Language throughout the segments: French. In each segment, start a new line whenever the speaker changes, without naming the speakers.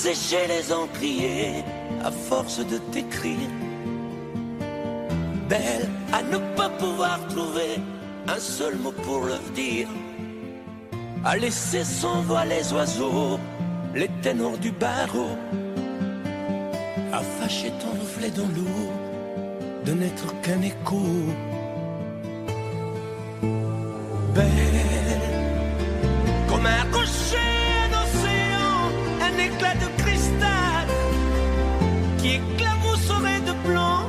sécher les encriers à force de t'écrire. Belle à ne pas pouvoir trouver un seul mot pour le dire, à laisser sans voix les oiseaux, les ténors du barreau, à fâcher ton reflet dans l'eau, de n'être qu'un écho. Belle comme un rocher, un océan, un éclat de cristal qui éclabousserait de blanc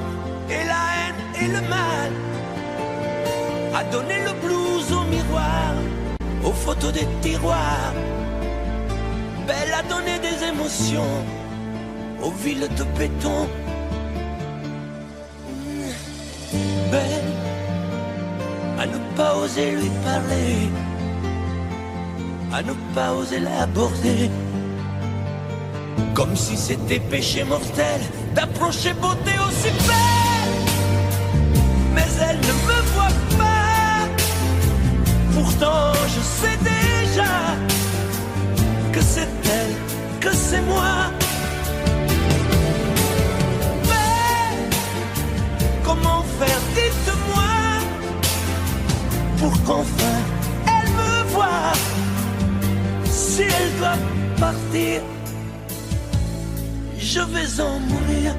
et la haine et le mal, à donner le blues au miroir, aux photos des tiroirs. Belle à donner des émotions aux villes de béton. Belle à ne pas oser lui parler, à ne pas oser l'aborder, comme si c'était péché mortel d'approcher beauté aussi belle. Mais elle ne me voit pas, pourtant je sais déjà que c'est elle, que c'est moi. Mais comment faire, dites-moi, pour qu'enfin elle me voie. Si elle doit partir, je vais en mourir.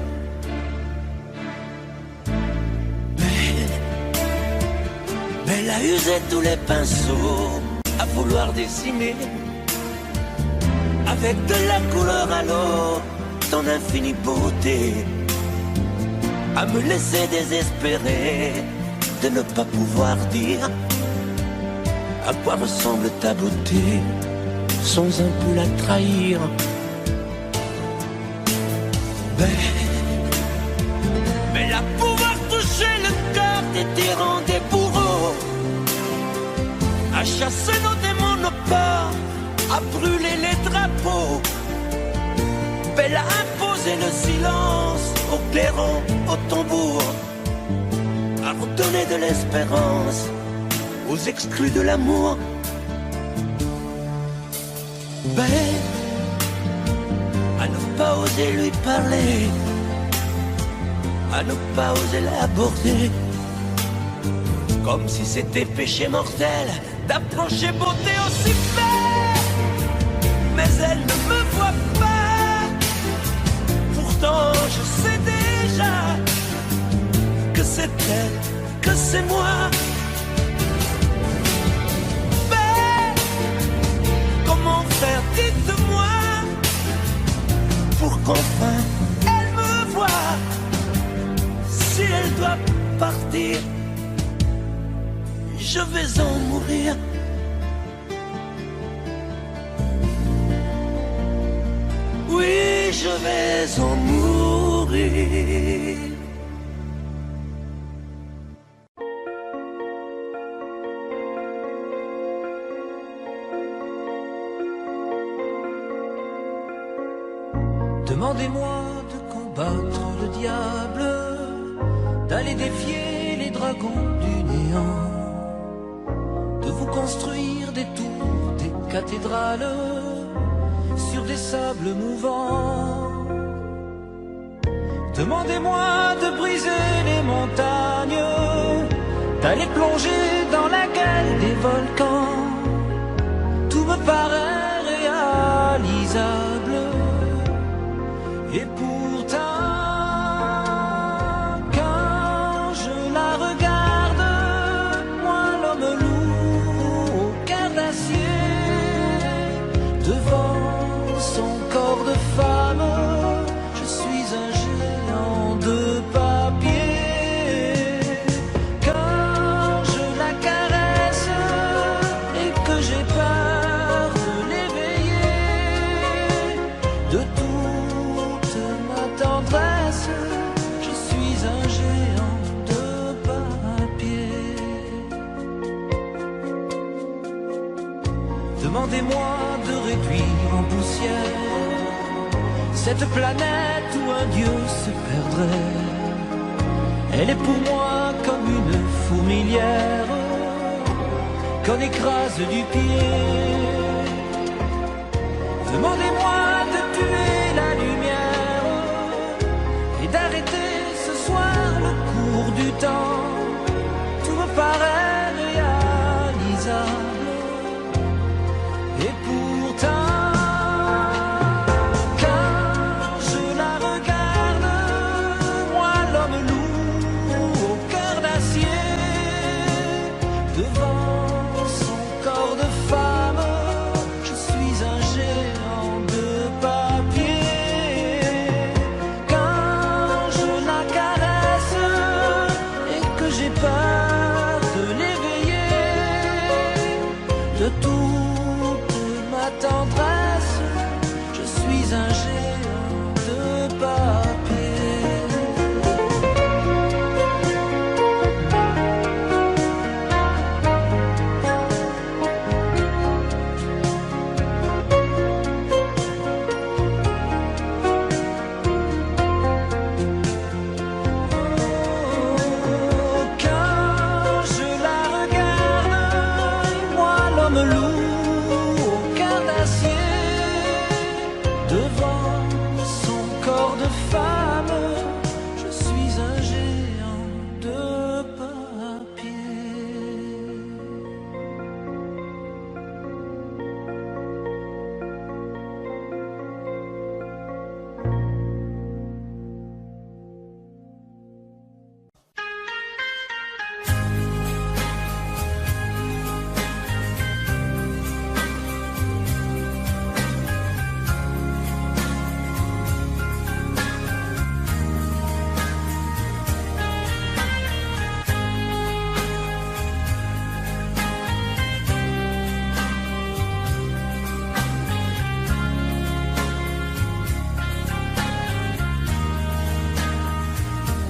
Belle a usé tous les pinceaux à vouloir dessiner avec de la couleur à l'eau ton infinie beauté, à me laisser désespérer de ne pas pouvoir dire à quoi ressemble ta beauté sans un peu la trahir. Belle à pouvoir toucher le cœur des tyrans, des bourreaux, à chasser nos démons, nos peurs, à brûler les drapeaux. Belle à imposer le silence aux clairons, aux tambours, à redonner de l'espérance aux exclus de l'amour. Belle à ne pas oser lui parler, à ne pas oser l'aborder, comme si c'était péché mortel d'approcher beauté aussi belle. Mais elle ne me voit pas, pourtant je sais déjà que c'est elle, que c'est moi. Belle, comment faire, dites-moi, pour qu'enfin elle me voie. Si elle doit partir, je vais en mourir. Oui, je vais en mourir.
Demandez-moi de combattre le diable, d'aller défier les dragons du néant, de vous construire des tours, des cathédrales sur des sables mouvants. Demandez-moi de briser les montagnes, d'aller plonger dans la gueule des volcans. Tout me paraît réalisable, et pourtant quand je la regarde, moi l'homme lourd au cœur d'acier, devant son corps de femme, je suis un géant de papier. Quand je la caresse et que j'ai peur de l'éveiller, de toute ma tendresse, je suis un géant de papier. Demandez-moi de réduire en poussière cette planète où un dieu se perdrait. Elle est pour moi comme une fourmilière qu'on écrase du pied. Demandez-moi de tuer toute ma tendresse, je suis un géant de papier.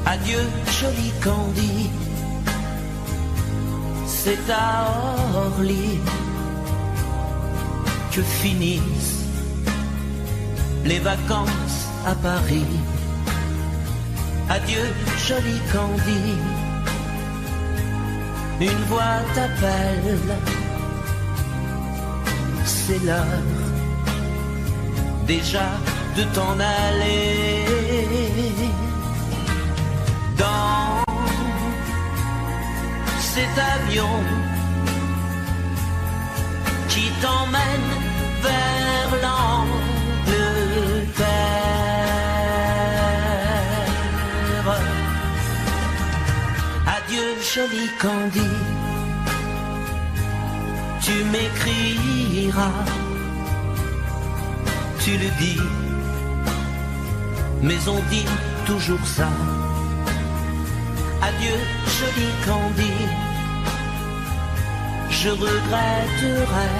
Adieu, joli Candy, c'est à Orly que finissent les vacances à Paris. Adieu, joli Candy, une voix t'appelle, c'est l'heure déjà de t'en aller. Dans cet avion qui t'emmène vers l'Angleterre. Adieu, joli Candy, tu m'écriras, tu le dis, mais on dit toujours ça. Adieu, joli Candy, je regretterai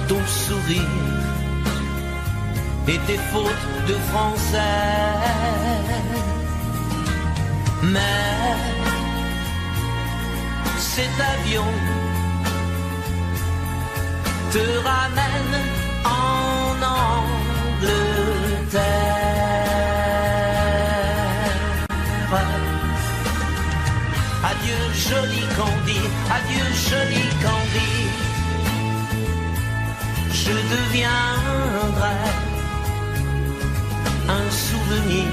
ton sourire et tes fautes de français. Mais cet avion te ramène en Angleterre. Adieu, joli Candy, adieu, joli Candy, je deviendrai un souvenir,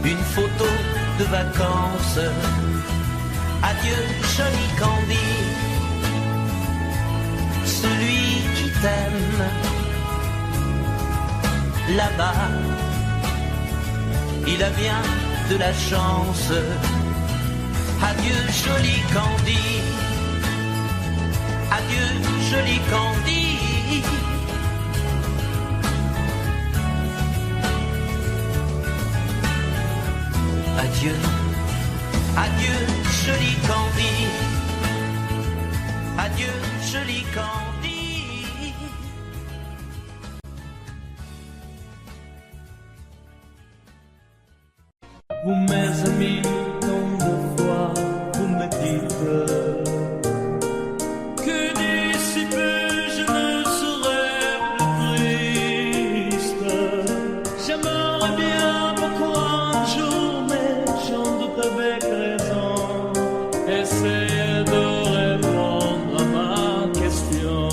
une photo de vacances. Adieu, joli Candy, celui qui t'aime là-bas, il a bien de la chance. Adieu, joli Candy, adieu, joli Candy. Adieu, adieu, joli Candy, adieu, joli Candy.
Vous, mes amis, tant de fois, vous me dites que d'ici peu je ne serai plus triste. J'aimerais bien beaucoup un jour, mais j'en doute avec raison. Essayez de répondre à ma question.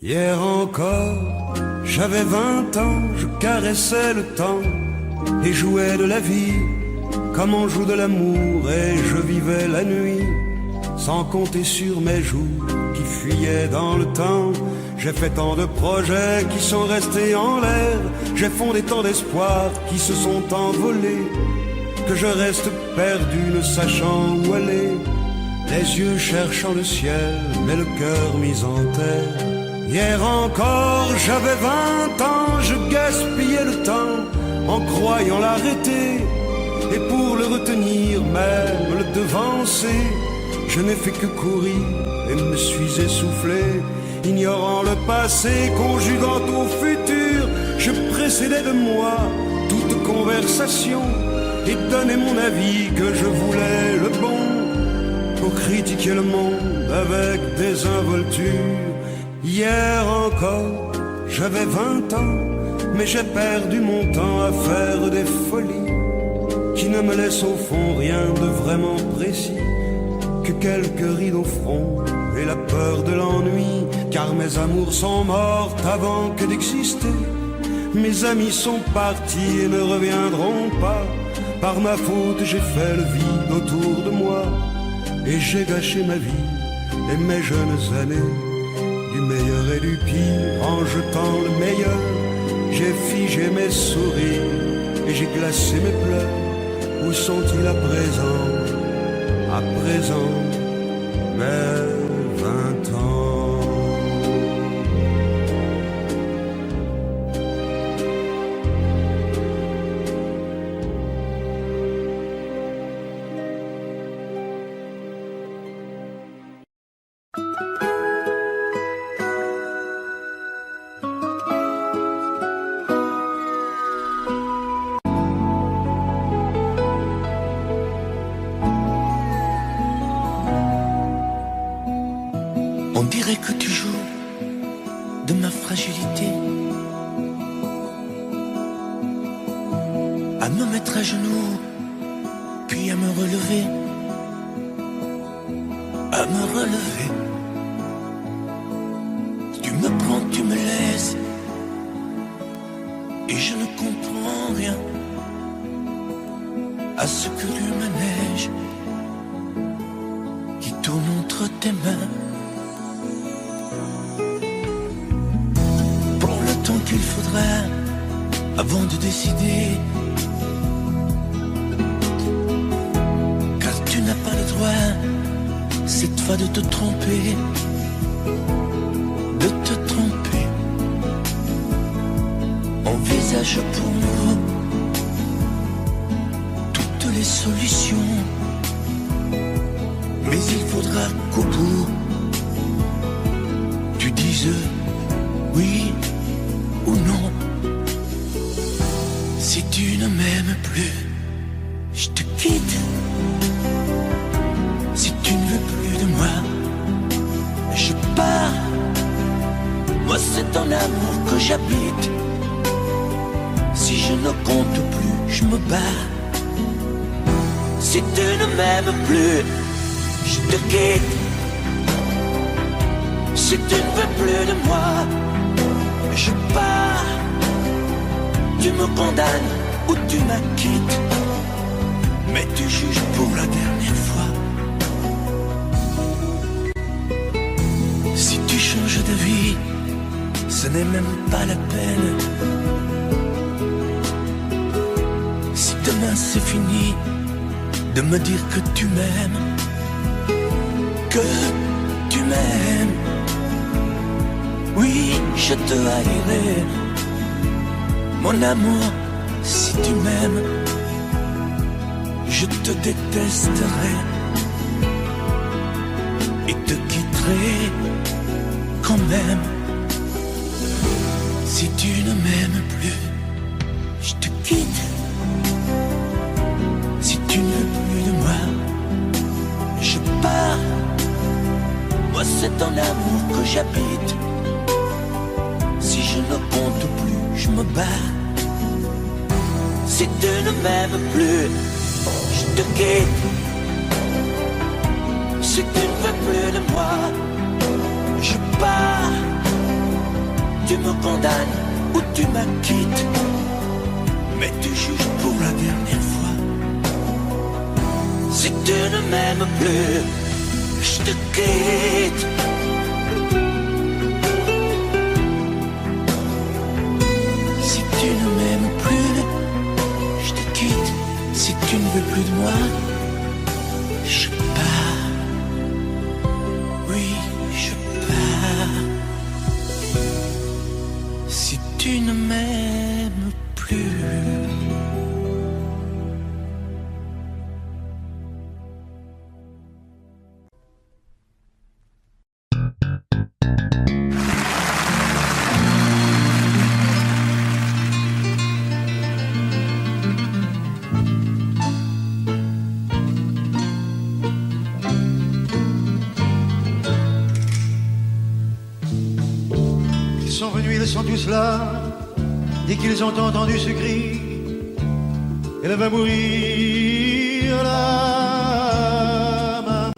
Hier encore, j'avais 20 ans, je caressais le temps et jouais de la vie comme on joue de l'amour, et je vivais la nuit sans compter sur mes jours qui fuyaient dans le temps. J'ai fait tant de projets qui sont restés en l'air, j'ai fondé tant d'espoirs qui se sont envolés, que je reste perdu ne sachant où aller, les yeux cherchant le ciel mais le cœur mis en terre. Hier encore j'avais 20 ans, je gaspillais le temps en croyant l'arrêter, et pour le retenir, même le devancer, je n'ai fait que courir et me suis essoufflé. Ignorant le passé, conjuguant au futur, je précédais de moi toute conversation et donnais mon avis que je voulais le bon, pour critiquer le monde avec désinvolture. Hier encore, j'avais 20 ans, mais j'ai perdu mon temps à faire des folies qui ne me laissent au fond rien de vraiment précis, que quelques rides au front et la peur de l'ennui, car mes amours sont mortes avant que d'exister. Mes amis sont partis et ne reviendront pas. Par ma faute j'ai fait le vide autour de moi, et j'ai gâché ma vie et mes jeunes années, du meilleur et du pire en jetant le meilleur. J'ai figé mes sourires et j'ai glacé mes pleurs. Où sont-ils à présent? À présent, mes 20 ans.
On dirait que tu joues de ma fragilité, à me mettre à genoux, puis à me relever, à me relever. Tu me prends, tu me laisses, et je ne comprends rien à ce que tu manèges qui tourne entre tes mains. Qu'il faudra avant de décider, car tu n'as pas le droit cette fois de te tromper, de te tromper. Envisage pour nous toutes les solutions, mais il faudra qu'au bout tu dises oui ou non. Si tu ne m'aimes plus, je te quitte. Si tu ne veux plus de moi, je pars. Moi c'est ton amour que j'habite. Si je ne compte plus, je me bats. Si tu ne m'aimes plus, je te quitte. Si tu ne veux plus de moi, je pars. Tu me condamnes ou tu m'acquittes, mais tu juges pour la dernière fois. Si tu changes de vie, ce n'est même pas la peine. Si demain c'est fini de me dire que tu m'aimes, que tu m'aimes, oui, je te haïrai, mon amour. Si tu m'aimes, je te détesterai et te quitterai quand même. Si tu ne m'aimes plus, je te quitte. Si tu ne veux plus de moi, je pars. Moi c'est ton amour que j'habite. Si je ne compte plus, je me bats. Si tu ne m'aimes plus, je te quitte. Si tu ne veux plus de moi, je pars.
condamnes ou tu m'acquittes, mais tu juges pour la dernière fois. Si tu ne m'aimes plus, je te quitte. Si tu ne m'aimes plus, je te quitte. Si tu ne veux plus de moi, je pars. Oui, je pars. Si tu ne m'aimes plus.
Ils sont tous là, dès qu'ils ont entendu ce cri, elle va mourir là, maman.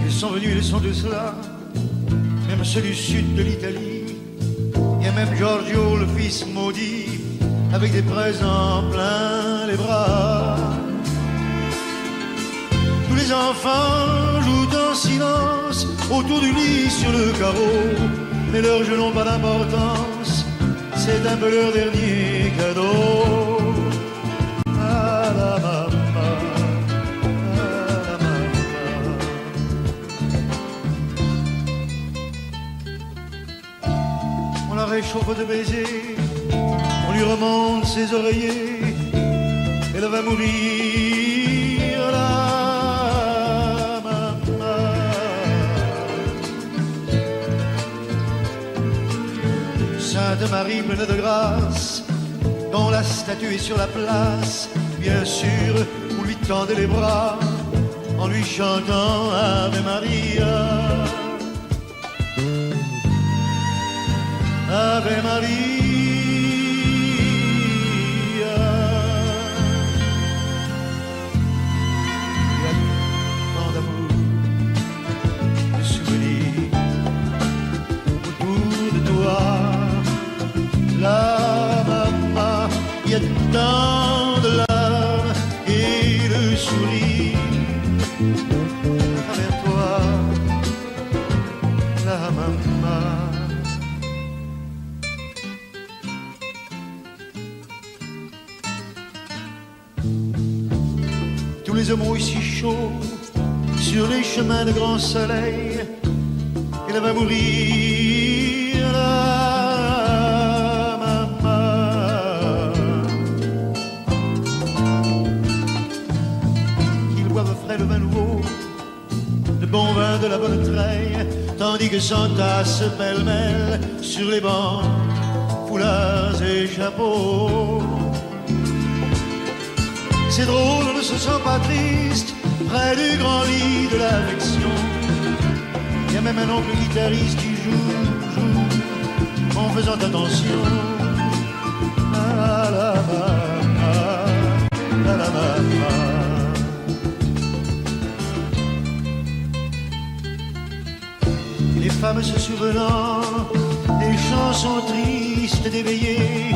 Ils sont venus, ils sont tous là, même ceux du sud de l'Italie. Il y a même Giorgio, le fils maudit, avec des présents plein les bras. Tous les enfants jouent en silence autour du lit sur le carreau, mais leurs jeux n'ont pas d'importance, c'est un peu leur dernier cadeau. Ah la maman, ah la maman. On la réchauffe de baisers, on lui remonte ses oreillers, elle va mourir là. Sainte Marie pleine de grâce, dont la statue est sur la place, bien sûr, on lui tendait les bras en lui chantant Ave Maria. Ave Maria. Il y a tant d'amour, de souvenirs autour de toi. La maman, il y a tant de larmes et de sourires avec toi, la maman. Tous les hommes ont si chaud sur les chemins de grand soleil, elle va mourir là. Le vin nouveau, le bon vin de la bonne treille, tandis que s'entassent pêle-mêle sur les bancs, foulards et chapeaux. C'est drôle, on ne se sent pas triste près du grand lit de l'affection. Il y a même un oncle guitariste qui joue en faisant attention à la maman, à la maman. Les femmes se souvenant des chansons tristes d'éveillés,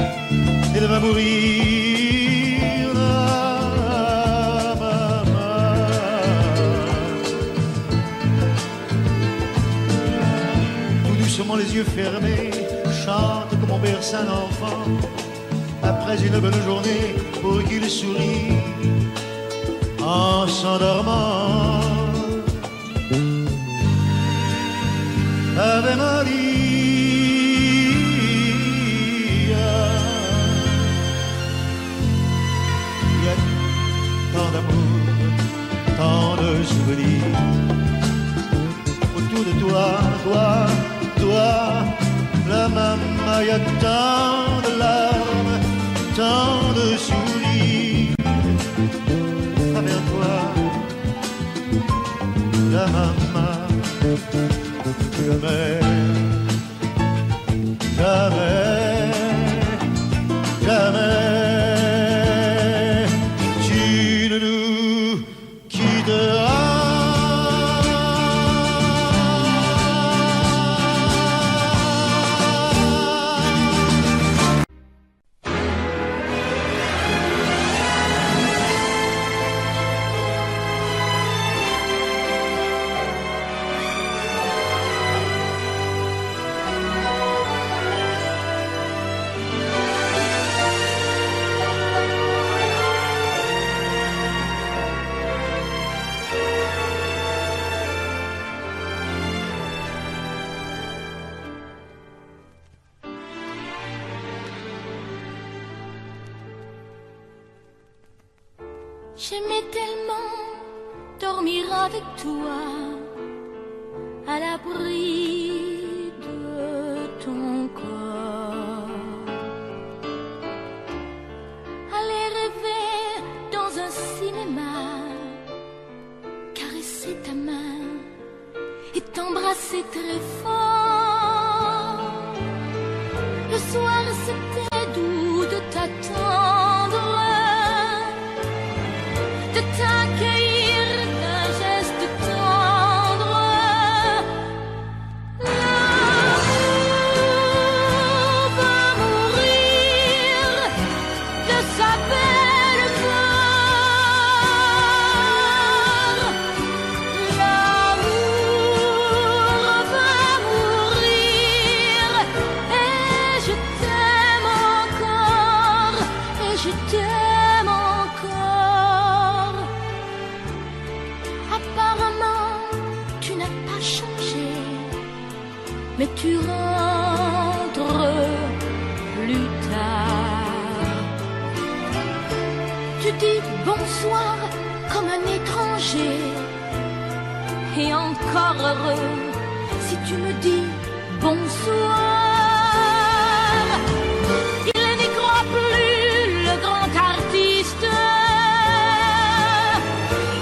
elle va mourir là, maman. Tout doucement les yeux fermés, chante comme on berce un enfant, après une bonne journée pour qu'il sourie en s'endormant. Ave Maria. Il y a tant d'amour, tant de souvenirs autour de toi, la maman. Il y a tant de larmes, tant de sourires avec toi, la maman. Jamais, jamais, jamais, tu ne nous quitteras.
J'aimais tellement dormir avec toi, à l'abri de ton corps. Aller rêver dans un cinéma, caresser ta main et t'embrasser très fort. Le soir c'était doux de t'attendre, de t'accueillir d'un geste tendre. L'amour va mourir de sa belle mort. L'amour va mourir et je t'aime encore, et je t'aime encore. Apparemment, tu n'as pas changé, mais tu rentres plus tard. Tu dis bonsoir comme un étranger, et encore heureux si tu me dis bonsoir. Il n'y croit plus, le grand artiste.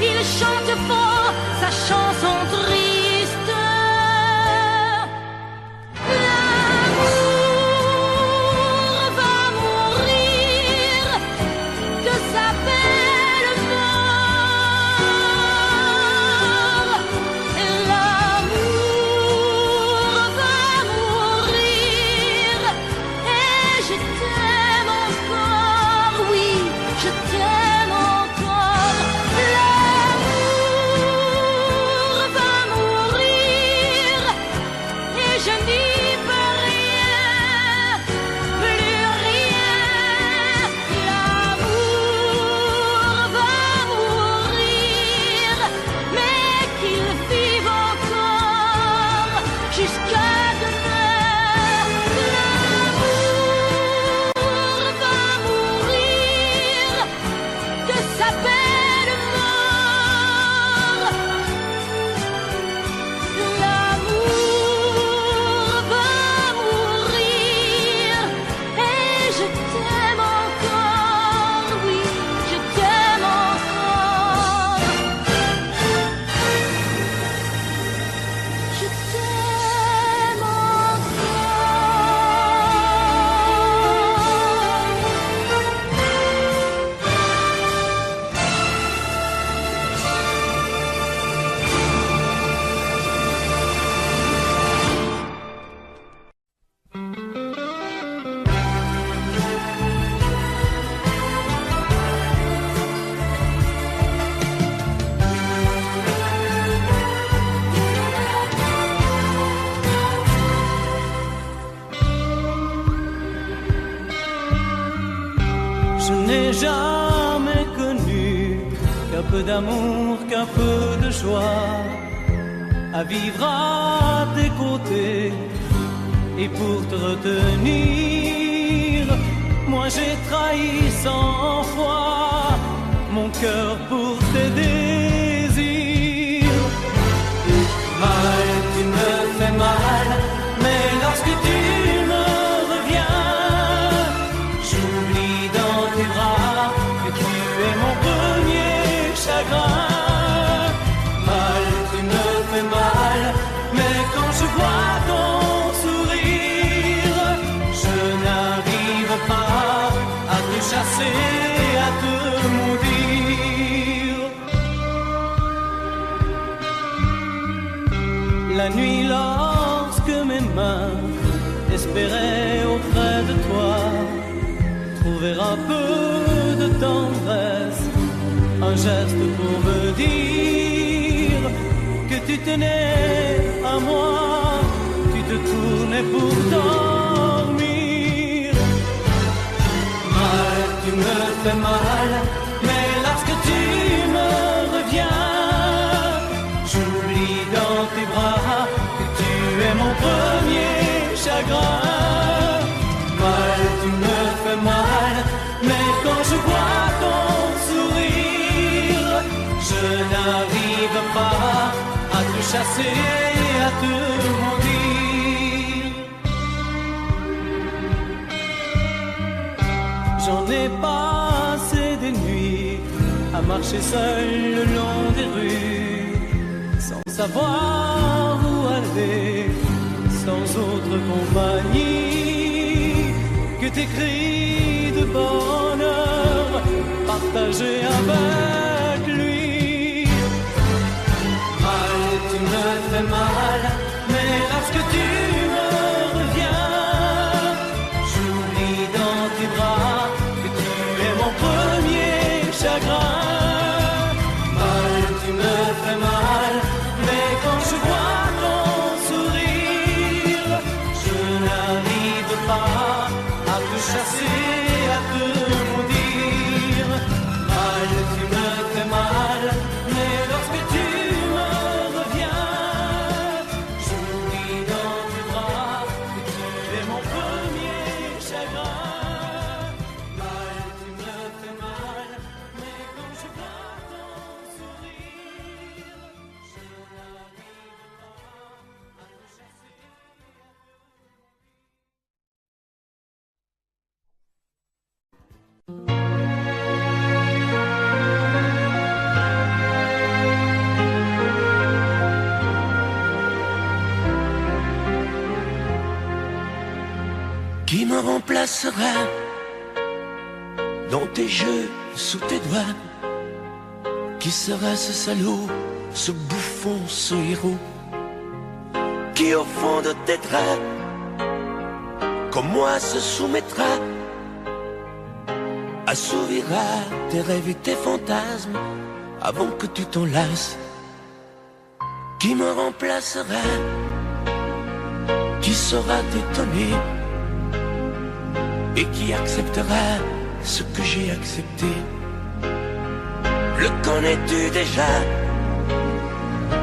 Il chante fort sa chanson triste. L'amour va mourir de sa belle mort. L'amour va mourir et je t'aime encore, oui, je t'aime encore. L'amour va mourir et je n'y peux rien, plus rien. L'amour va mourir, mais qu'il vive encore jusqu'à demain. L'amour va mourir de sa belle mort. L'amour va mourir et je t'aime encore, oui, je t'aime encore. Je t'aime
Je n'ai jamais connu qu'un peu d'amour, qu'un peu de joie, à vivre à tes côtés et pour te retenir. Moi j'ai trahi 100 fois mon cœur pour tes désirs. Mal, tu me fais mal, mais lorsque tu me reviens, j'oublie dans tes bras que tu es mon premier chagrin. Mal, tu me fais mal, mais quand je vois ton sourire, je n'arrive pas à te chasser, à te maudire. La nuit, lorsque mes mains espéraient auprès de toi trouver un peu de tendresse, un geste pour me dire que tu tenais à moi, tu te tournais pour dormir. Mal, tu me fais mal, mais lorsque tu me reviens, j'oublie dans tes bras que tu es mon premier chagrin. Mal, tu me fais mal, mais quand je vois ton sourire, pas à te chasser, à te maudire. J'en ai passé des nuits à marcher seul le long des rues, sans savoir où aller, sans autre compagnie que tes cris de bonheur partagés avec lui. Mal, tu me fais mal, mais lorsque tu me reviens, j'oublie dans tes bras que tu es mon premier chagrin. Mal, tu me fais mal, mais quand je vois ton sourire, je n'arrive pas à te chasser, à te maudire. Mal, tu me fais mal, mais lorsque tu me reviens, j'oublie dans tes bras que tu es mon premier chagrin. Mal, tu me fais mal, mais quand je vois ton sourire, je n'arrive pas à te chasser.
Qui me remplacera dans tes jeux, sous tes doigts? Qui sera ce salaud, ce bouffon, ce héros? Qui au fond de tes draps, comme moi, se soumettra, assouvira tes rêves et tes fantasmes avant que tu t'en lasses? Qui me remplacera? Qui saura t'étonner et qui acceptera ce que j'ai accepté? Le connais-tu déjà?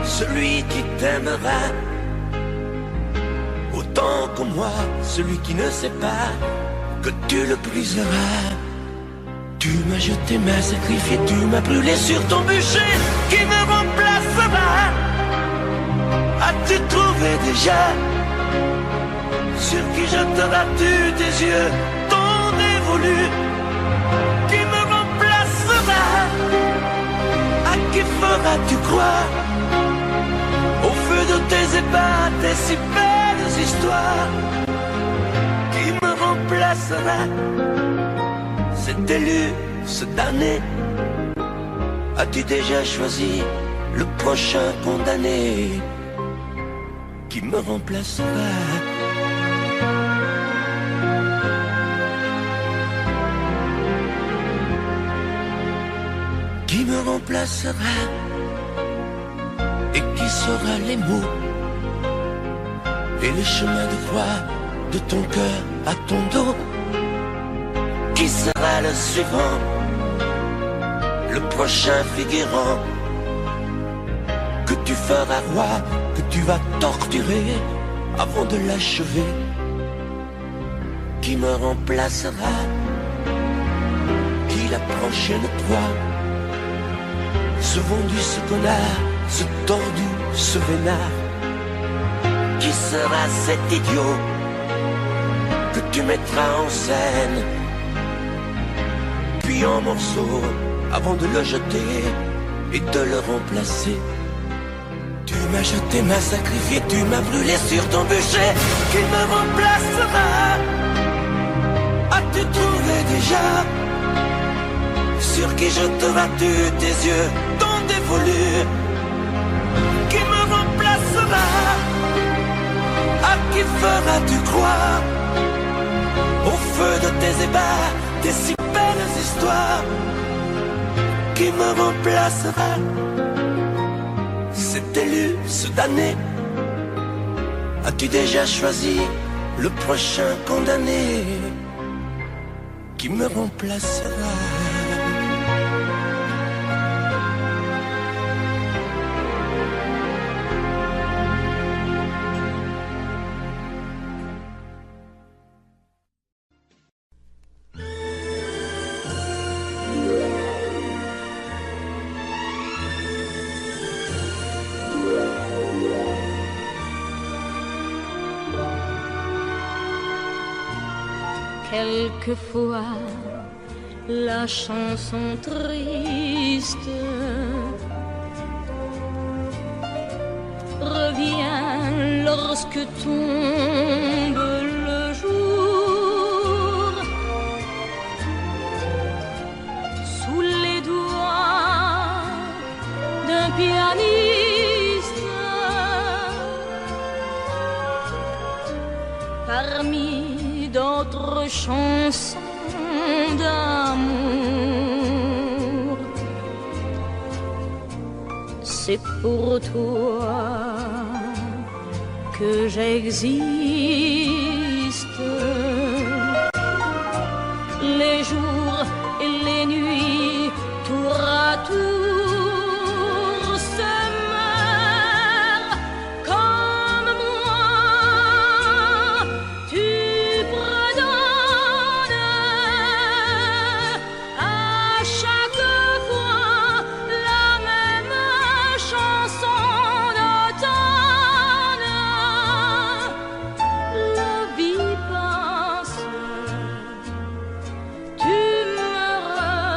Celui qui t'aimera autant que moi, celui qui ne sait pas que tu le briseras. Tu m'as jeté, m'as sacrifié, tu m'as brûlé sur ton bûcher. Qui me remplacera? As-tu trouvé déjà sur qui jetteras-tu tes yeux ton dévolu? Qui me remplacera? À qui feras-tu croire au feu de tes ébats, tes si belles histoires? Qui me remplacera? Cet élu, ce damné, as-tu déjà choisi le prochain condamné? Qui me remplacera? Qui me remplacera? Et qui saura les mots et les chemins de croix de ton cœur à ton dos? Qui sera le suivant, le prochain figurant que tu feras roi, que tu vas torturer avant de l'achever? Qui me remplacera? Qui la prochaine proie? Ce vendu, ce connard, ce tordu, ce vénard? Qui sera cet idiot que tu mettras en scène, puis en morceaux, avant de le jeter et de le remplacer? Tu m'as jeté, m'as sacrifié, tu m'as brûlé sur ton bûcher. Qui me remplacera? As-tu trouvé déjà sur qui jetteras-tu tes yeux ton dévolu? Qui me remplacera? À qui feras-tu croire au feu de tes ébats, tes si belles histoires? Qui me remplacera? Cet élu, ce damné, as-tu déjà choisi le prochain condamné? Qui me remplacera?
Quelquefois, la chanson triste revient lorsque tombe le jour sous les doigts d'un pianiste. Parmi d'autres chansons d'amour, c'est pour toi que j'existe. Les jours et les nuits, tour à tour, se meurent comme moi. Tu redonnes à chaque fois la même chanson d'automne. La vie passe, tu me reviendras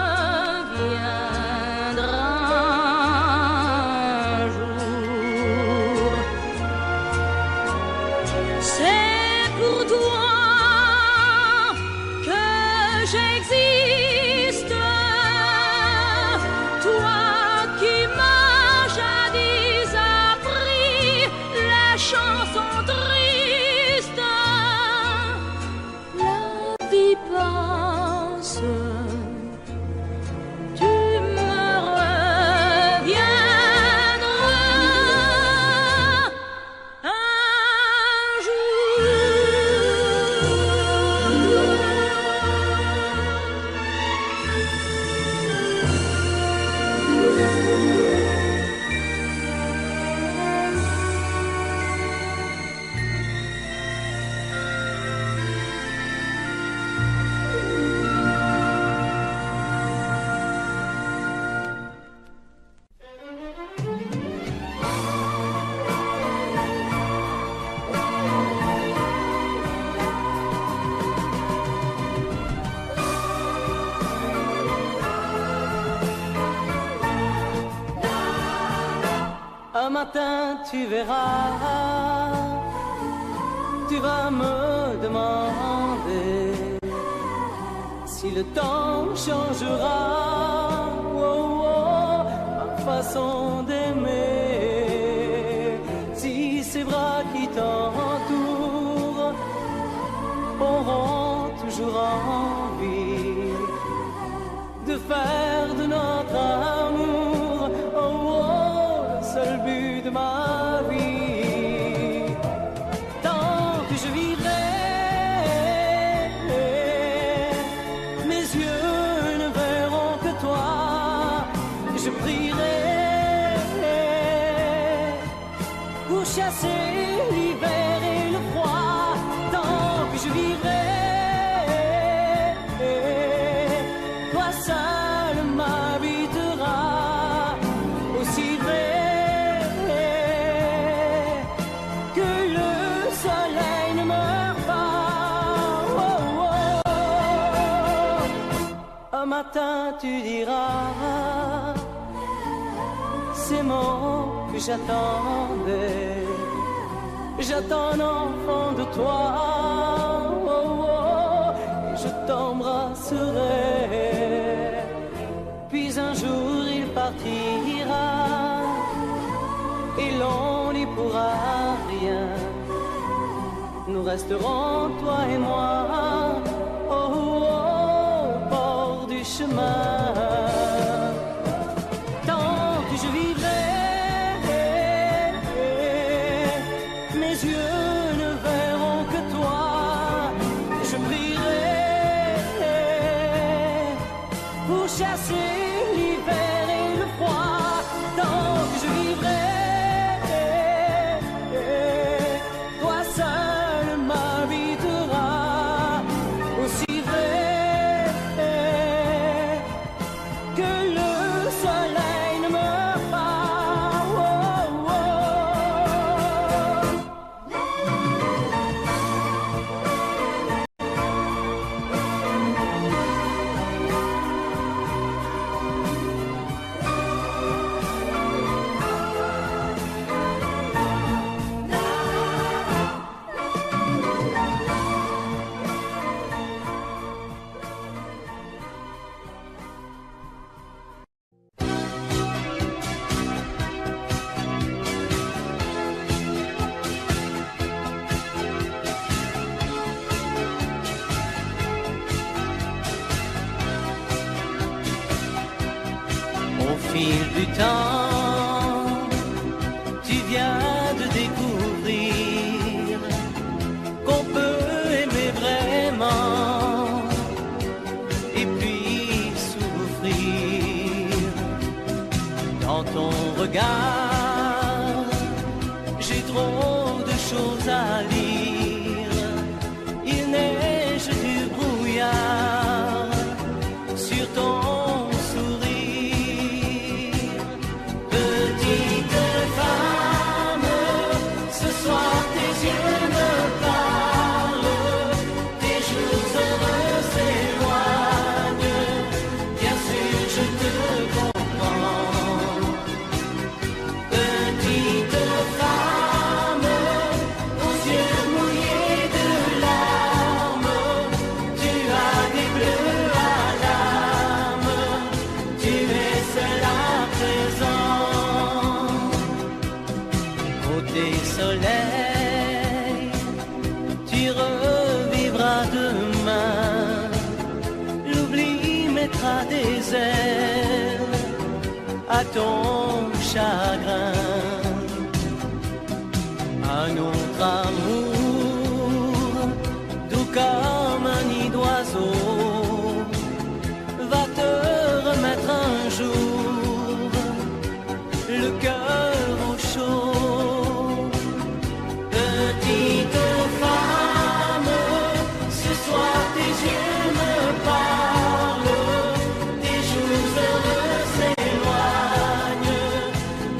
un jour. C'est pour toi que j'existe, toi qui m'as jadis appris la chanson triste. La vie passe, tu me reviendras un jour.
Un matin tu verras, tu vas me demander si le temps changera ma façon d'aimer, si ces bras qui t'entourent auront toujours envie de faire de notre amour le seul but de ma vie. Tant que je vivrai, mes yeux ne verront que toi. Je prierai pour chasser l'hiver et le froid. Tant que je vivrai, toi seul m'habiteras. Aussi vrai que le soleil ne meurt pas. Un matin tu diras ces mots que j'attendais. J'attends un enfant de toi, et je t'embrasserai. Puis un jour il partira, et l'on n'y pourra rien. Nous resterons, toi et moi, au bord du chemin. Tant que je vivrai, mes yeux ne verront que toi. Je prierai pour chasser l'hiver et le froid. Tant que je vivrai, toi seul m'habiteras. Aussi vrai que le soleil ne meurt pas. temps, tu viens de découvrir qu'on peut aimer vraiment et puis souffrir. Dans ton regard, j'ai trop de choses à lire. Il neige du brouillard sur ton sourire. Petite femme, ce soir tes yeux me parlent, tes jours heureux s'éloignent. Bien sûr, je te comprends. Petite femme, aux yeux mouillés de larmes, tu as des bleus à l'âme, tu es seule à présent. Côté soleil, tu revivras demain, l'oubli mettra des ailes à ton chagrin. Un autre amour, doux comme un nid d'oiseau, va te remettre un jour le cœur au chaud. Petite femme, ce soir tes yeux me parlent, tes jours heureux s'éloignent.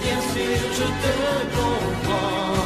Bien sûr, je te comprends.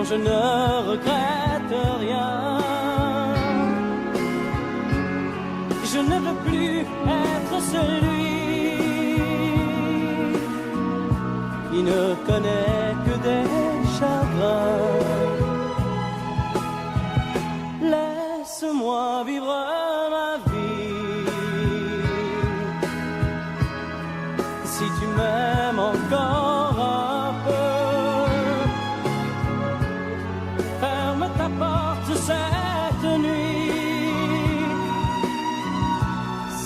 non, je ne regrette rien. Je ne veux plus être celui qui ne connaît que des chagrins. Laisse-moi vivre ma vie. Si tu m'aimes encore un peu, ferme ta porte cette nuit.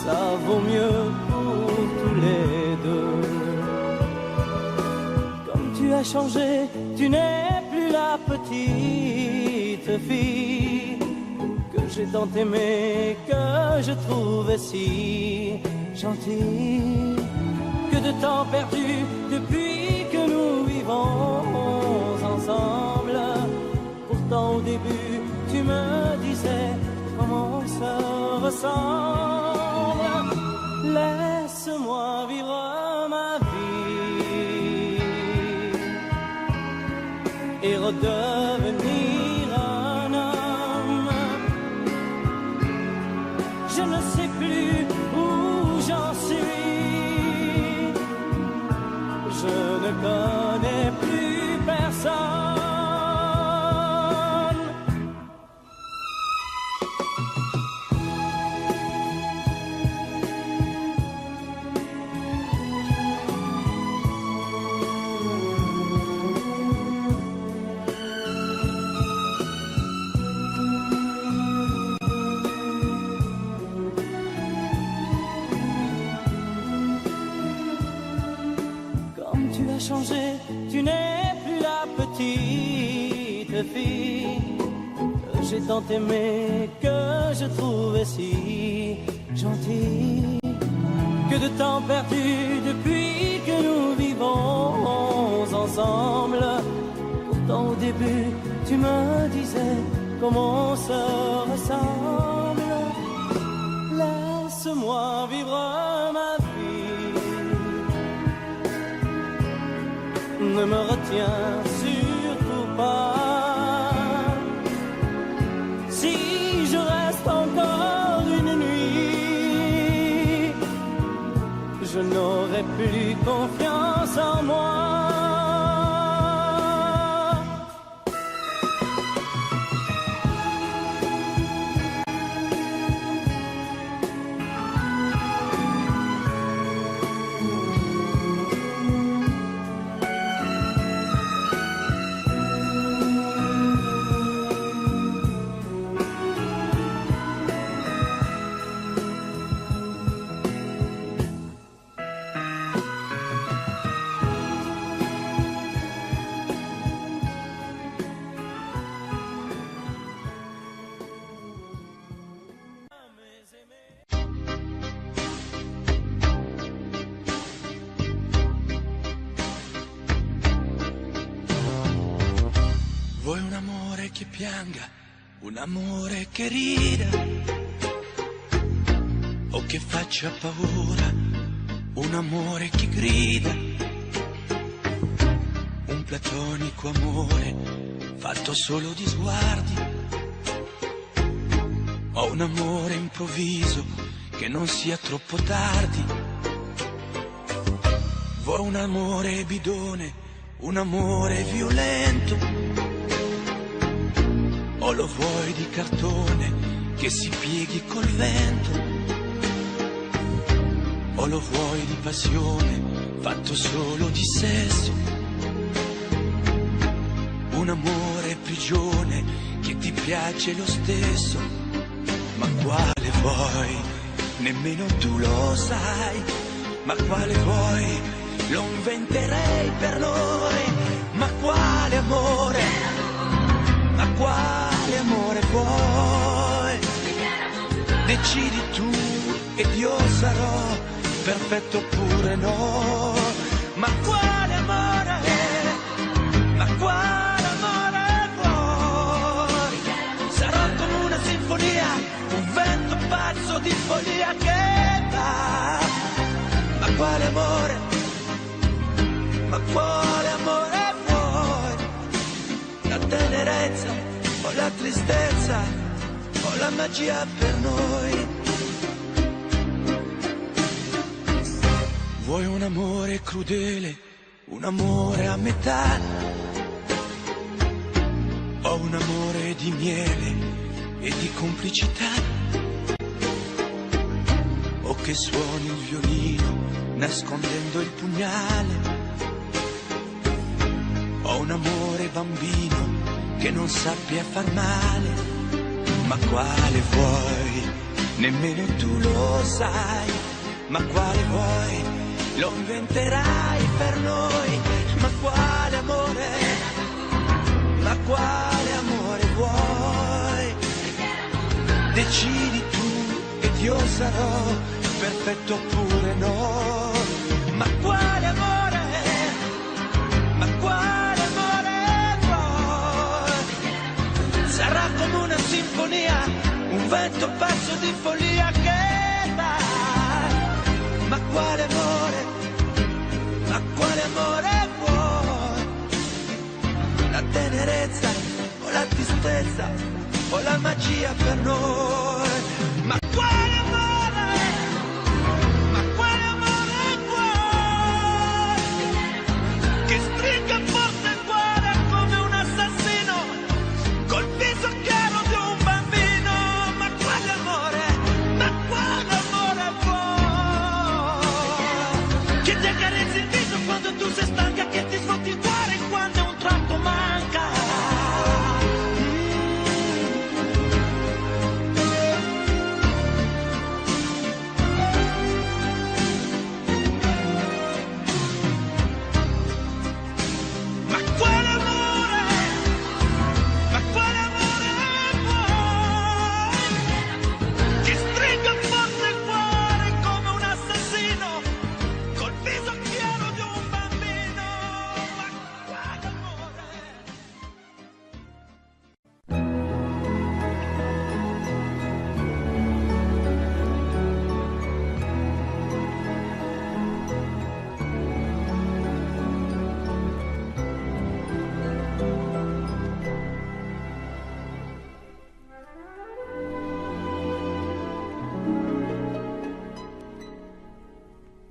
Ça vaut mieux pour tous les deux. Comme tu as changé, tu n'es plus la petite fille que j'ai tant aimée, que je trouvais si gentille. Que de temps perdu depuis que nous vivons ensemble. Pourtant au début tu me disais comment on se ressemble. Laisse-moi vivre ma vie et redevenir un homme. Je ne sais plus où j'en suis. Je ne connais plus personne. Changé, tu n'es plus la petite fille que j'ai tant aimée, que je trouvais si gentille. Que de temps perdu depuis que nous vivons ensemble. Pourtant au début tu me disais comment on se ressemble. Laisse-moi vivre ma vie. Ne me retiens surtout pas. Si je reste encore une nuit, je n'aurai plus confiance en moi.
Vuoi un amore che pianga, un amore che rida, o che faccia paura, un amore che grida, un platonico amore fatto solo di sguardi, o un amore improvviso che non sia troppo tardi. Vuoi un amore bidone, un amore violento, o lo vuoi di cartone che si pieghi col vento, o lo vuoi di passione fatto solo di sesso, un amore prigione che ti piace lo stesso. Ma quale vuoi? Nemmeno tu lo sai. Ma quale vuoi? Lo inventerei per noi. Ma quale amore? Ma quale amore vuoi? Decidi tu ed io sarò perfetto oppure no. Ma quale amore? Ma quale amore vuoi? Sarò come una sinfonia, un vento pazzo di follia che va. Ma quale amore? Ma quale amore vuoi? Da te ne tenerezza, o la tristezza, o la magia per noi. Vuoi un amore crudele, un amore a metà, o un amore di miele e di complicità, o che suoni il violino nascondendo il pugnale, o un amore bambino che non sappia far male. Ma quale vuoi? Nemmeno tu lo sai. Ma quale vuoi? Lo inventerai per noi. Ma quale amore? Ma quale amore vuoi? Decidi tu ed io sarò perfetto oppure no. Ma quale amore? Ma quale amore vuoi? Sarà come una sinfonia, un vento pazzo di follia che va. Ma quale amore? Ma quale amore vuoi? La tenerezza o la tristezza o la magia per noi? Ma quale amore? Ma quale amore vuoi? Che stringa forte il cuore come un assassino col viso chiaro di un bambino. Ma quale amore? Ma quale amore vuoi? Che ti accarezzi il viso quando tu sei stanca, che ti svuoti il cuore quando un tratto manca. Ma quale amore? Ma quale amore vuoi? Che stringa forte il cuore come un assassino col viso chiaro di un bambino. Ma quale amore?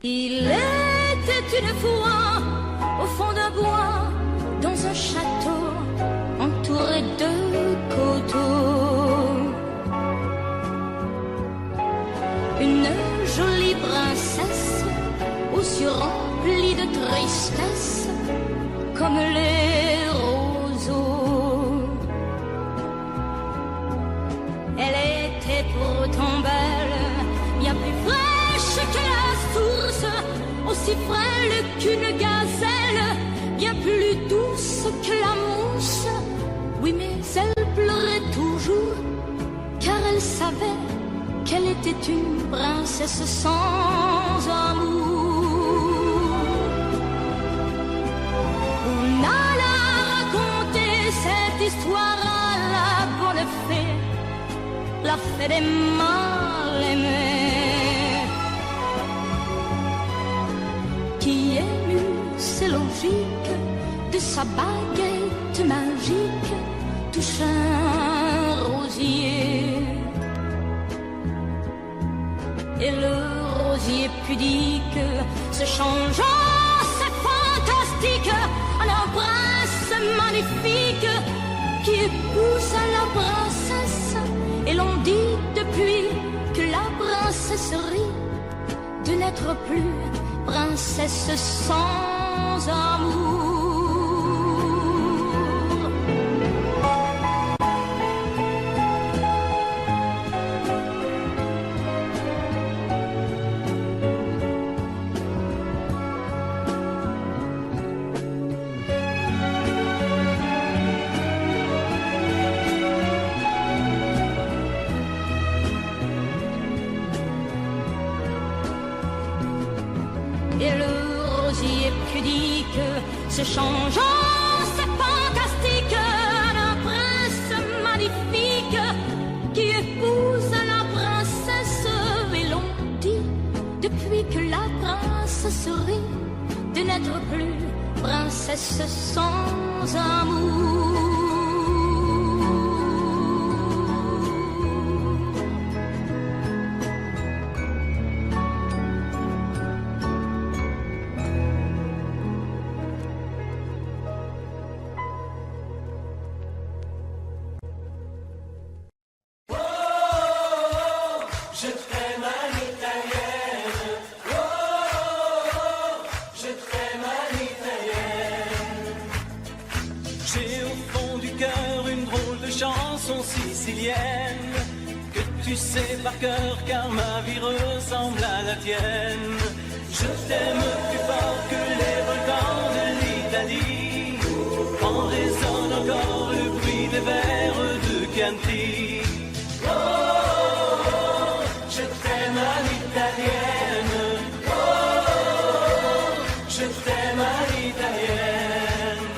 Il était une fois au fond d'un bois, dans un château entouré de coteaux. Une jolie princesse aux yeux remplis de tristesse, comme les roseaux. Elle était pourtant belle, bien plus fraîche que la source, aussi frêle qu'une gazelle, bien plus douce que la mousse. Oui, mais elle pleurait toujours, car elle savait qu'elle était une princesse sans amour. On alla raconter cette histoire à la bonne fée, la fée des mal-aimés, qui émut, c'est logique, de sa baguette magique touche un rosier. Et le rosier pudique se changeant, c'est fantastique, en un prince magnifique qui épouse la princesse. Et l'on dit depuis que la princesserie de n'être plus princesse sans amour. Et le rosier pudique se changeant, c'est fantastique, en un prince magnifique qui épouse la princesse. Et l'on dit depuis que la princesserie de n'être plus princesse sans amour.
chanson sicilienne que tu sais par cœur car ma vie ressemble à la tienne. Je t'aime plus fort que les volcans de l'Italie, quand résonne encore le bruit des vers de Chianti. Oh, je t'aime à l'italienne. Oh, je t'aime à l'italienne.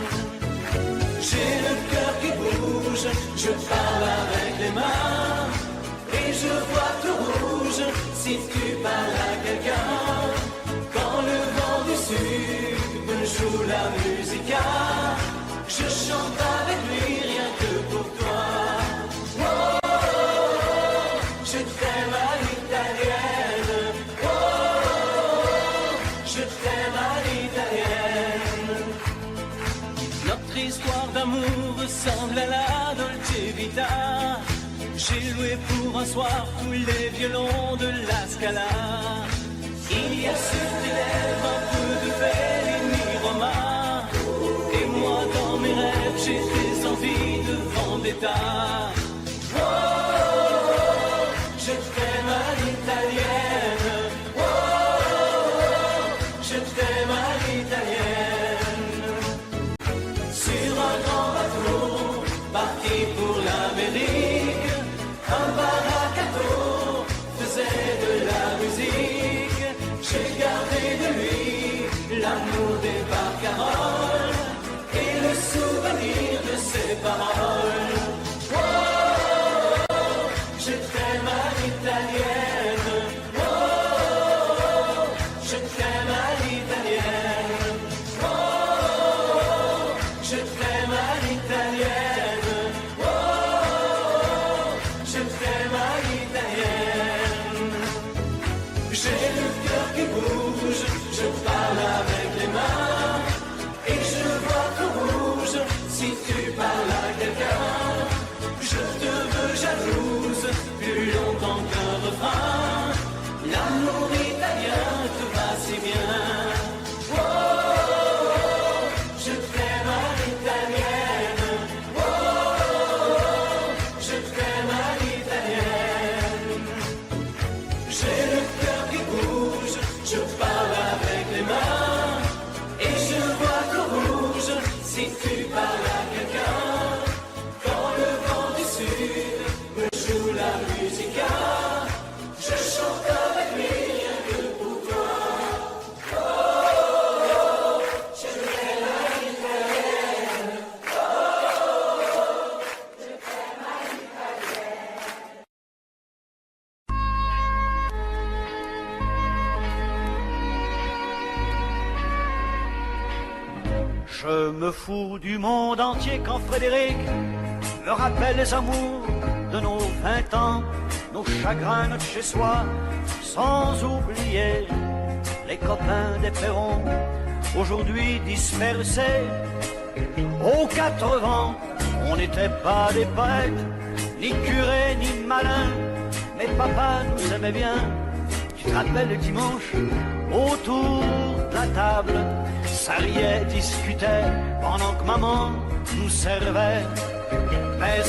J'ai le cœur qui bouge, je parle avec les mains et je vois tout rouge si tu parles à quelqu'un. Quand le vent du sud joue la musica, je chante avec lui rien que pour toi. Oh, je t'aime à l'italienne. Oh, je t'aime à l'italienne. Notre histoire d'amour ressemble à la Dolce Vita. J'ai loué pour un soir tous les violons de la Scala. Il y a sur tes lèvres un peu de Fellini Roma. Et moi dans mes rêves j'ai des envies de vendetta. Oh, je t'aime à l'italienne. Oh, je t'aime à l'italienne. Sur un grand bateau parti pour l'Amérique, un baracato faisait de la musique. J'ai gardé de lui l'amour des barcaroles et le souvenir de ses paroles. Oh, je t'aime à l'italienne. Oh, je t'aime à l'italienne. Oh, je t'aime à l'italienne. Oh, je t'aime à l'italienne. J'ai le cœur qui bouge, je parle avec les mains et je vois tout rouge si tu parles à quelqu'un. Je te veux jalouse plus longtemps qu'un refrain. L'amour italien te va si bien. Oh, je t'aime à l'italienne. Oh, je t'aime à l'italienne. J'ai le cœur qui bouge, je parle avec les mains et je vois tout rouge si tu parles à quelqu'un. Quand le vent du sud me joue la musica, je chante avec lui rien que pour toi. Oh, je t'aime à l'italienne. Oh, je t'aime à l'italienne.
Je me fous du monde entier quand Frédéric me rappelle les amours de nos 20 ans, nos chagrins, notre chez-soi, sans oublier les copains des Perrons, aujourd'hui dispersés aux 4 vents. On n'était pas des poètes, ni curés, ni malins, mais papa nous aimait bien. Tu te rappelles le dimanche, autour de la table, ça riait, discutait, pendant que maman nous servait. Mais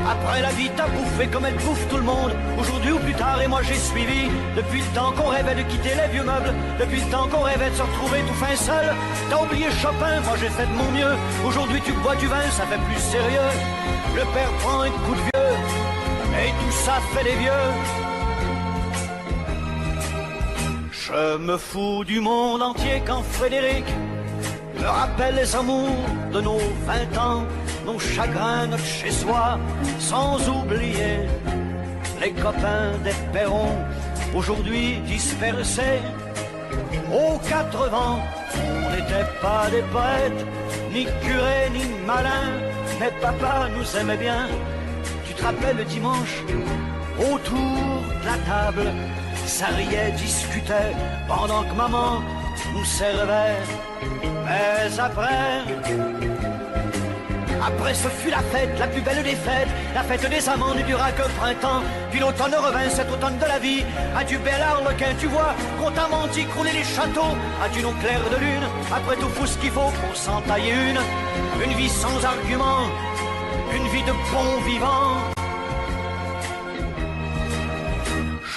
après la vie t'as bouffé comme elle bouffe tout le monde, aujourd'hui ou plus tard, et moi j'ai suivi. Depuis le temps qu'on rêvait de quitter les vieux meubles, depuis le temps qu'on rêvait de se retrouver tout fin seul. T'as oublié Chopin, moi j'ai fait de mon mieux. Aujourd'hui tu bois du vin, ça fait plus sérieux. Le père prend un coup de vieux, et tout ça fait des vieux. Je me fous du monde entier quand Frédéric me rappelle les amours de nos 20 ans, nos chagrins, notre chez-soi, sans oublier les copains des Perrons, aujourd'hui dispersés aux 4 vents. On n'était pas des poètes, ni curés, ni malins, mais papa nous aimait bien. Tu te rappelles le dimanche, autour de la table, ça riait, discutait, pendant que maman nous servait. Mais
Après ce fut la fête, la plus belle des fêtes. La fête des amants ne dura que printemps. Puis l'automne revint, cet automne de la vie. Adieu bel harlequin, tu vois, qu'on t'a menti, crouler les châteaux. Adieu nos clairs de lune, après tout faut ce qu'il faut pour s'en tailler une. Une vie sans argument, une vie de bon vivant.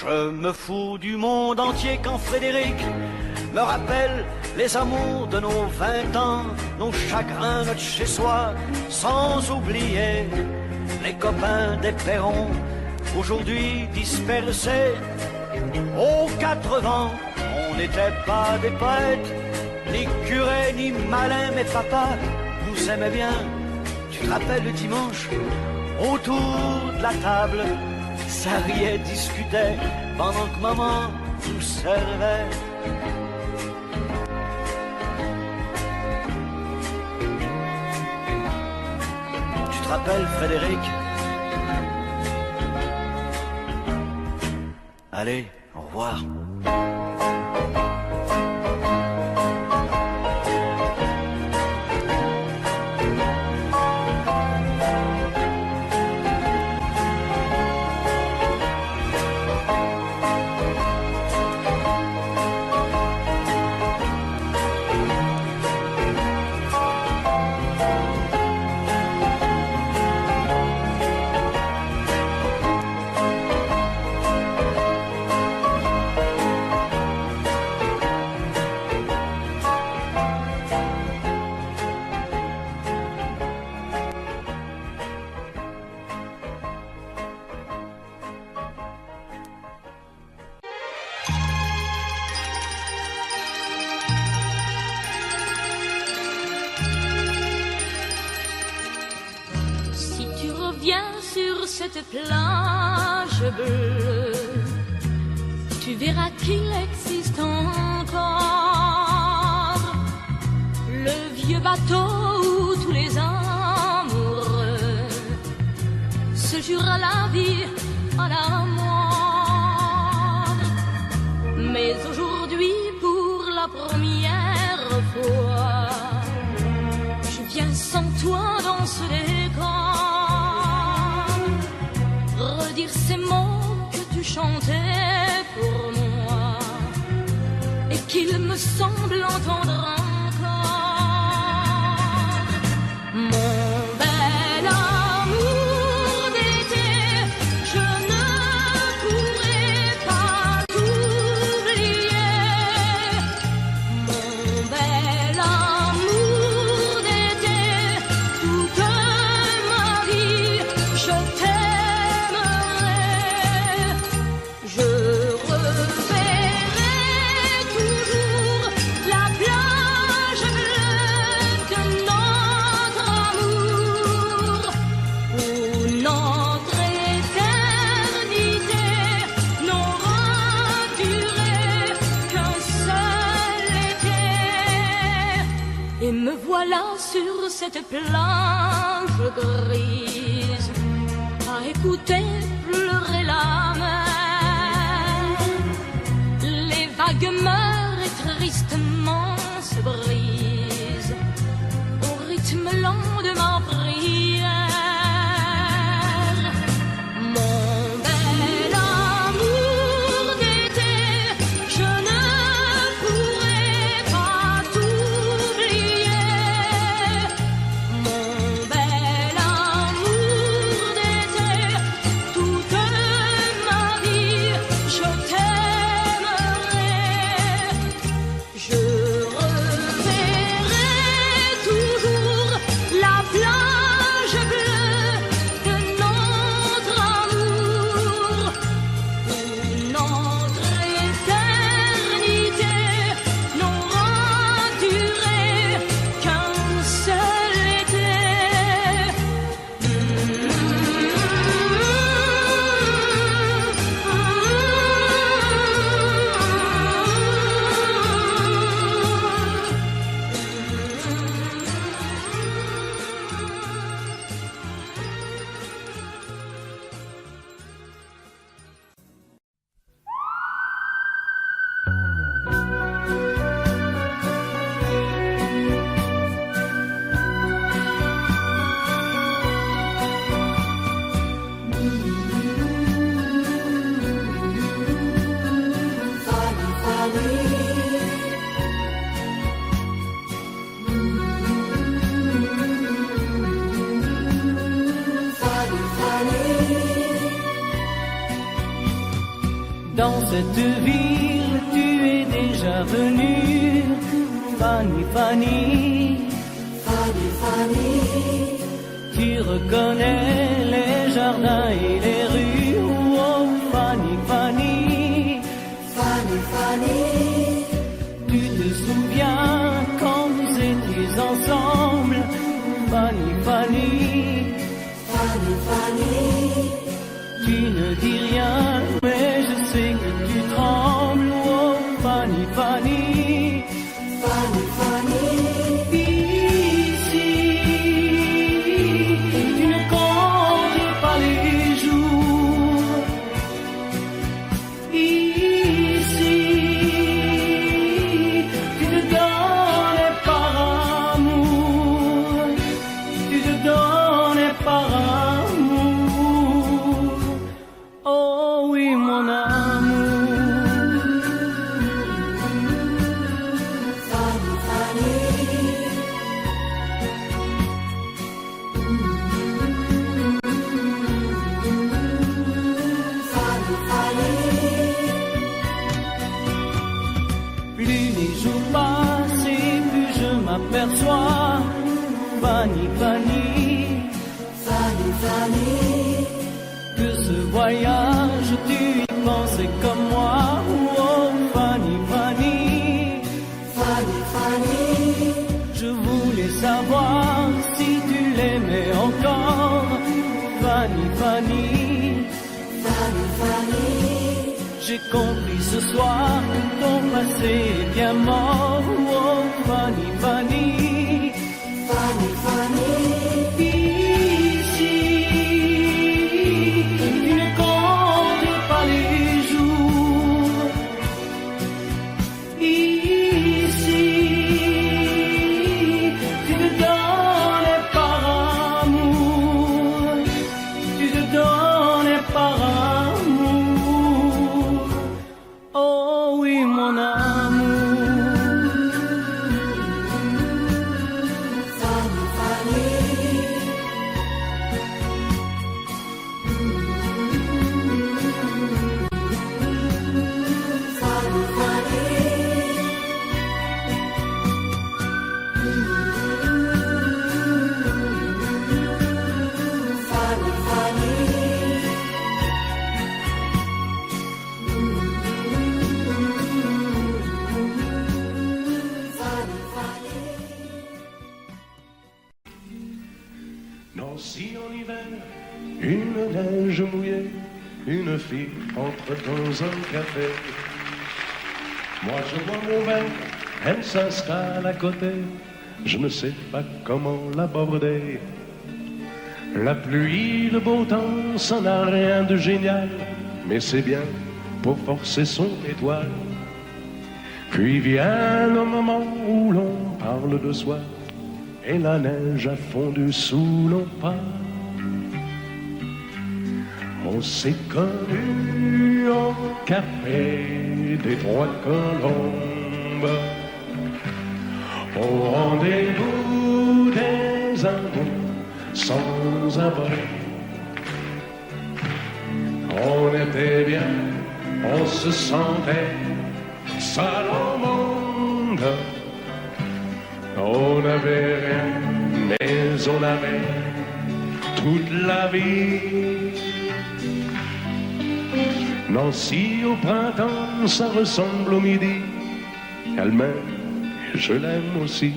Je me fous du monde entier quand Frédéric me rappelle les amours de nos 20 ans, nos chagrins, notre chez-soi, sans oublier les copains des perrons, aujourd'hui dispersés aux 4 vents. On n'était pas des poètes, ni curés, ni malins, mais papa nous aimait bien. Tu te rappelles le dimanche, autour de la table, ça riait, discutait, pendant que maman nous servait. Tu te rappelles, Frédéric? Allez, au revoir.
Cette plage bleue, tu verras qu'il existe encore le vieux bateau où tous les amoureux se jurent à la vie, à la mort. Mais aujourd'hui, pour la première fois, je viens sans toi dans ce décor, redire ces mots que tu chantais pour moi et qu'il me semble entendre encore. Mon bel amour d'été, je ne pourrai pas t'oublier. Mon bel amour d'été, toute ma vie, je t'aime. Et me voilà sur cette plage grise, à écouter pleurer la mer. Les vagues meurent et tristement se brisent au rythme lent de ma prière. Mon bel amour d'été, je ne pourrai pas t'oublier. Mon bel amour d'été, toute ma vie, je t'aimerai.
Dans cette ville, tu es déjà venue, Fanny, Fanny. Fanny, Fanny. Tu reconnais les jardins et les rues, oh Fanny, Fanny. Fanny, Fanny. Tu te souviens quand vous étiez ensemble, Fanny, Fanny. Fanny, Fanny. Tu ne dis rien, mais je sais que tu trembles, oh Fanny, Fanny. Fanny, Fanny. Ici, tu ne comptes pas les jours. Ici, tu te donnes par amour. Tu te donnes par amour. Oh oui, mon amour. Fanny, Fanny. Fanny, Fanny. Plus les jours passent et plus je m'aperçois, Fanny, Fanny. Fanny, Fanny. Que ce voyage, tu y pensais comme moi, oh Fanny, Fanny. Fanny, Fanny. Je voulais savoir si tu l'aimais encore, Fanny, Fanny. Fanny, Fanny. J'ai compris ce soir que ton passé est bien mort, oh Fanny, Fanny. Fanny, Fanny. Ici, tu ne comptes pas les jours. Ici, tu te donnes par amour. Tu te donnes par amour. Oh oui, mon amour. Fanny, Fanny. Fanny, Fanny. Fanny, Fanny. Fanny, Fanny.
Nancy en hiver, une neige mouillée, une fille entre dans un café. Moi je bois mon verre, elle s'installe à côté, je ne sais pas comment l'aborder. La pluie, le beau temps, ça n'a rien de génial, mais c'est bien pour forcer son étoile. Puis vient le moment où l'on parle de soi, et la neige a fondu sous nos pas. On s'est connus au café des Trois Colombes, au rendez-vous des amours sans abri. On était bien, on se sentait seul au monde. On n'avait rien, mais on avait toute la vie. Nancy au printemps, ça ressemble au midi. Elle m'aime, et je l'aime aussi.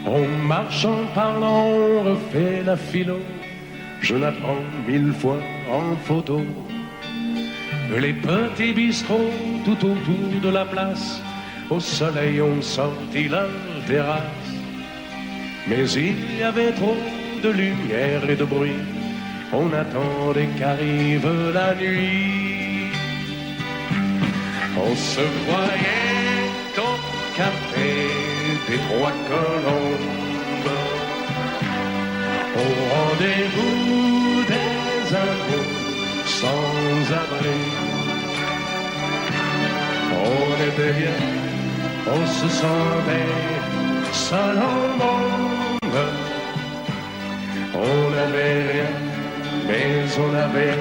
On marche en parlant, on refait la philo. Je la prends 1000 fois en photo. Les petits bistrots tout autour de la place, au soleil ont sorti leur terrasse. Mais il y avait trop de lumière et de bruit, on attendait qu'arrive la nuit. On se voyait au café des Trois Colombes, au rendez-vous des amours sans abri. On était bien, on se sentait seul au monde. On n'avait rien, mais on avait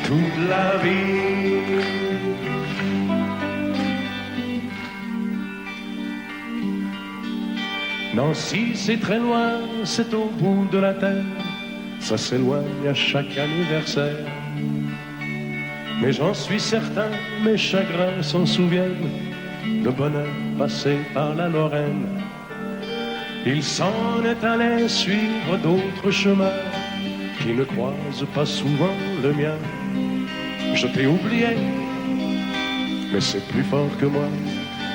toute la vie. Nancy, c'est très loin, c'est au bout de la terre, ça s'éloigne à chaque anniversaire. Mais j'en suis certain, mes chagrins s'en souviennent, le bonheur passé par la Lorraine. Il s'en est allé suivre d'autres chemins qui ne croisent pas souvent le mien. Je t'ai oublié, mais c'est plus fort que moi,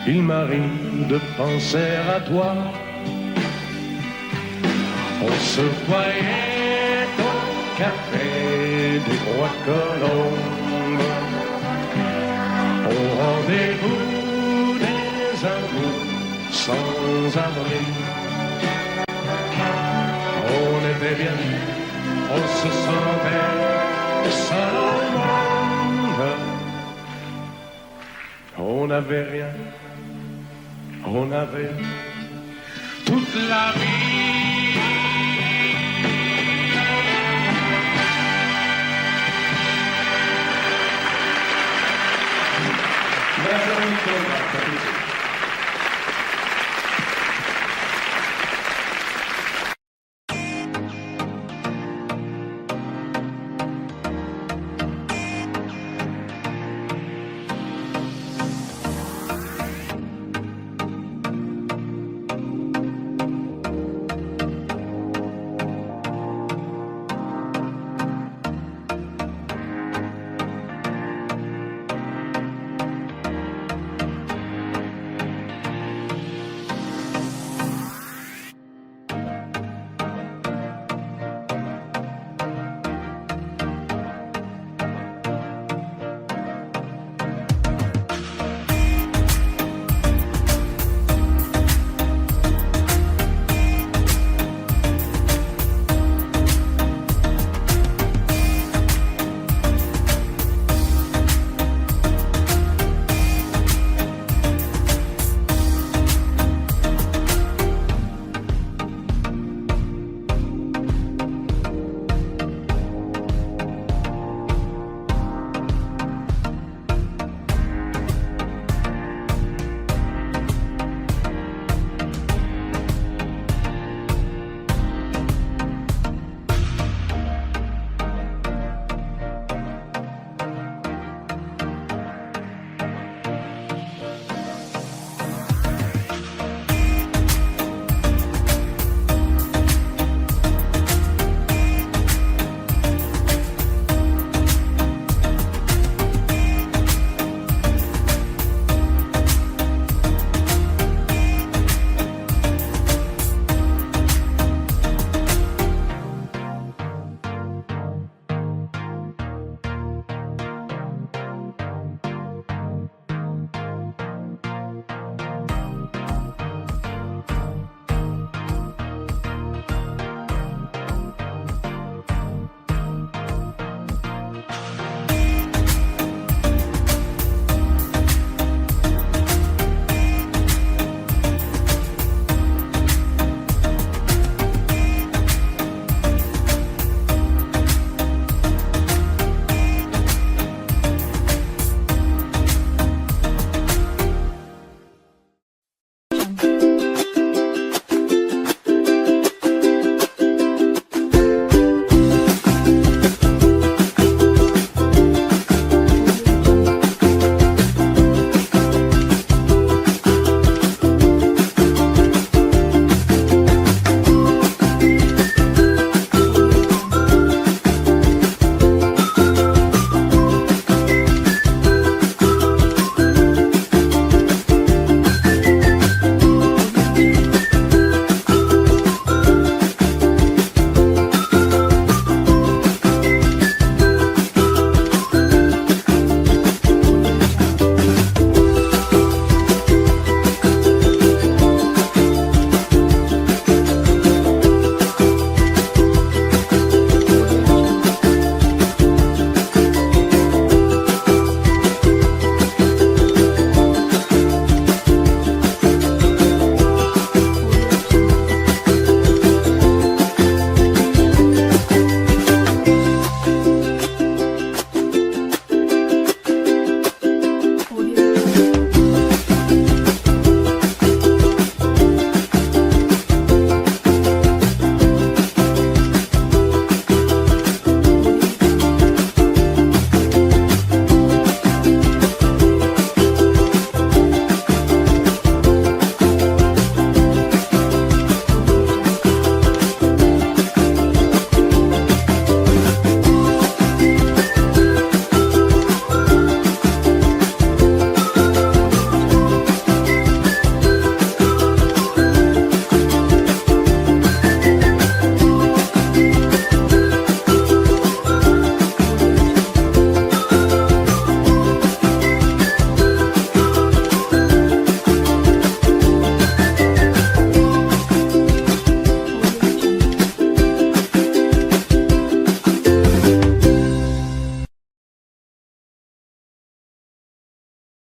il m'arrive de penser à toi. On se voyait au café des Trois Colombes, au rendez-vous des amours sans abri. On était bien, on se sentait seul au monde. On n'avait rien, on avait toute la vie.